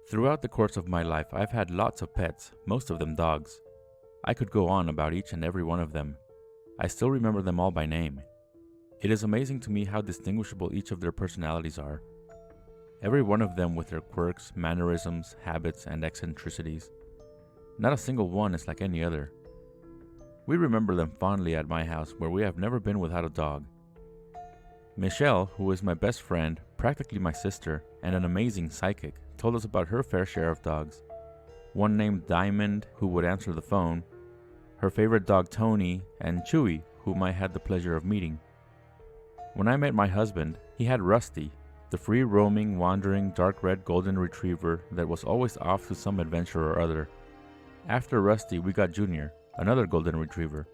Throughout the course of my life, I've had lots of pets, most of them dogs. I could go on about each and every one of them. I still remember them all by name. It is amazing to me how distinguishable each of their personalities are. Every one of them with their quirks, mannerisms, habits, and eccentricities. Not a single one is like any other. We remember them fondly at my house, where we have never been without a dog. Michelle, who is my best friend, practically my sister, and an amazing psychic, told us about her fair share of dogs. One named Diamond, who would answer the phone, her favorite dog Tony, and Chewy, whom I had the pleasure of meeting. When I met my husband, he had Rusty, the free-roaming, wandering, dark red golden retriever that was always off to some adventure or other. After Rusty, we got Junior, another golden retriever,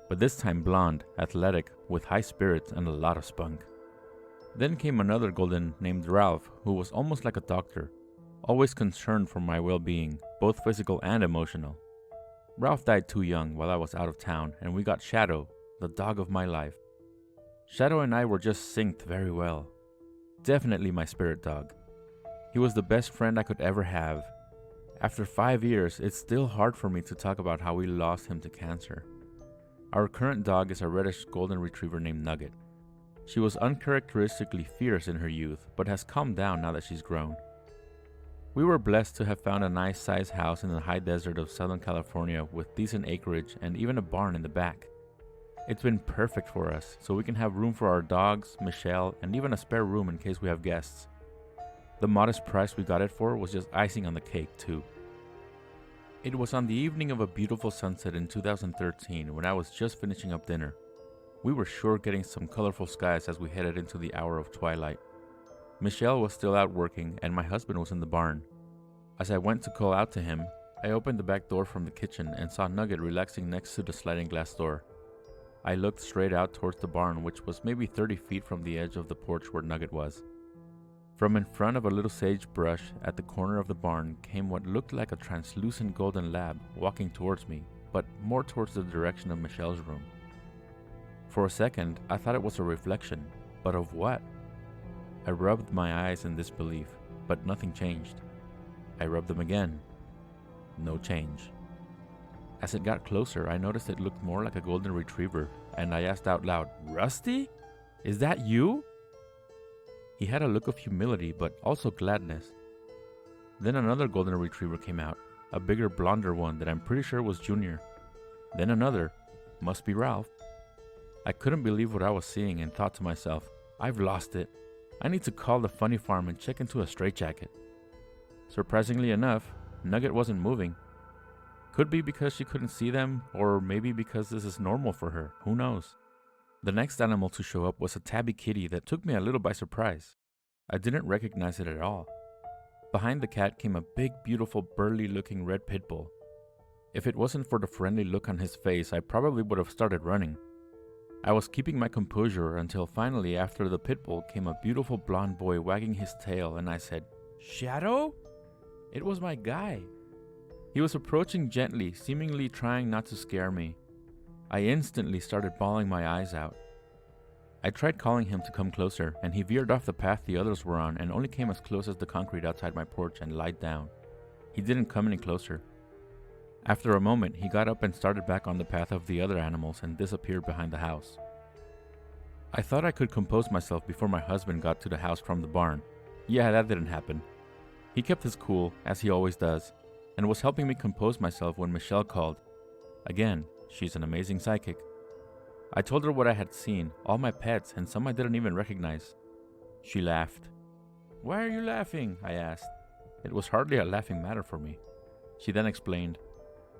but this time blonde, athletic, with high spirits and a lot of spunk. Then came another golden named Ralph, who was almost like a doctor, always concerned for my well-being, both physical and emotional. Ralph died too young while I was out of town, and we got Shadow, the dog of my life. Shadow and I were just synced very well. Definitely my spirit dog. He was the best friend I could ever have. After 5 years, it's still hard for me to talk about how we lost him to cancer. Our current dog is a reddish golden retriever named Nugget. She was uncharacteristically fierce in her youth, but has calmed down now that she's grown. We were blessed to have found a nice sized house in the high desert of Southern California with decent acreage and even a barn in the back. It's been perfect for us, so we can have room for our dogs, Michelle, and even a spare room in case we have guests. The modest price we got it for was just icing on the cake, too. It was on the evening of a beautiful sunset in 2013 when I was just finishing up dinner. We were sure getting some colorful skies as we headed into the hour of twilight. Michelle was still out working, and my husband was in the barn. As I went to call out to him, I opened the back door from the kitchen and saw Nugget relaxing next to the sliding glass door. I looked straight out towards the barn, which was maybe 30 feet from the edge of the porch where Nugget was. From in front of a little sagebrush at the corner of the barn came what looked like a translucent golden lab walking towards me, but more towards the direction of Michelle's room. For a second, I thought it was a reflection, but of what? I rubbed my eyes in disbelief, but nothing changed. I rubbed them again. No change. As it got closer, I noticed it looked more like a golden retriever, and I asked out loud, "Rusty? Is that you?" He had a look of humility, but also gladness. Then another golden retriever came out, a bigger, blonder one that I'm pretty sure was Junior. Then another, must be Ralph. I couldn't believe what I was seeing and thought to myself, I've lost it. I need to call the funny farm and check into a straitjacket. Surprisingly enough, Nugget wasn't moving. Could be because she couldn't see them, or maybe because this is normal for her, who knows. The next animal to show up was a tabby kitty that took me a little by surprise. I didn't recognize it at all. Behind the cat came a big, beautiful, burly-looking red pit bull. If it wasn't for the friendly look on his face, I probably would have started running. I was keeping my composure until finally, after the pit bull, came a beautiful blonde boy wagging his tail, and I said, "Shadow?" It was my guy. He was approaching gently, seemingly trying not to scare me. I instantly started bawling my eyes out. I tried calling him to come closer, and he veered off the path the others were on and only came as close as the concrete outside my porch and lied down. He didn't come any closer. After a moment, he got up and started back on the path of the other animals and disappeared behind the house. I thought I could compose myself before my husband got to the house from the barn. Yeah, that didn't happen. He kept his cool, as he always does, and was helping me compose myself when Michelle called. Again, she's an amazing psychic. I told her what I had seen, all my pets, and some I didn't even recognize. She laughed. "Why are you laughing?" I asked. It was hardly a laughing matter for me. She then explained,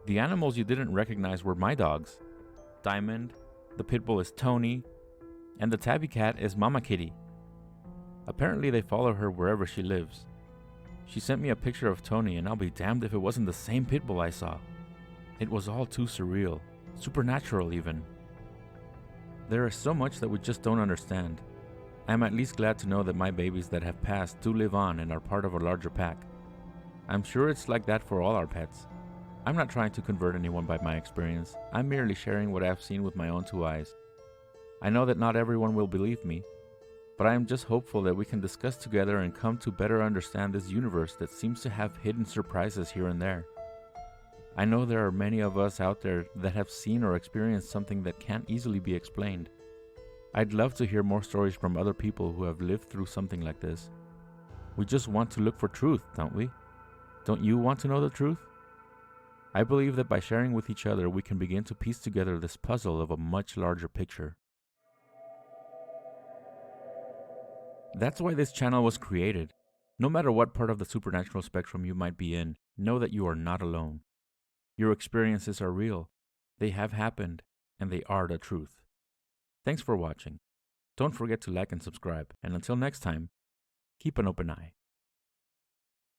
"The animals you didn't recognize were my dogs. Diamond, the pit bull is Tony, and the tabby cat is Mama Kitty. Apparently they follow her wherever she lives. She sent me a picture of Tony, and I'll be damned if it wasn't the same pit bull I saw. It was all too surreal, supernatural even. There is so much that we just don't understand. I am at least glad to know that my babies that have passed do live on and are part of a larger pack. I'm sure it's like that for all our pets. I'm not trying to convert anyone by my experience. I'm merely sharing what I've seen with my own two eyes. I know that not everyone will believe me, but I am just hopeful that we can discuss together and come to better understand this universe that seems to have hidden surprises here and there. I know there are many of us out there that have seen or experienced something that can't easily be explained. I'd love to hear more stories from other people who have lived through something like this. We just want to look for truth, don't we? Don't you want to know the truth? I believe that by sharing with each other, we can begin to piece together this puzzle of a much larger picture. That's why this channel was created. No matter what part of the supernatural spectrum you might be in, know that you are not alone. Your experiences are real, they have happened, and they are the truth. Thanks for watching. Don't forget to like and subscribe, and until next time, keep an open eye.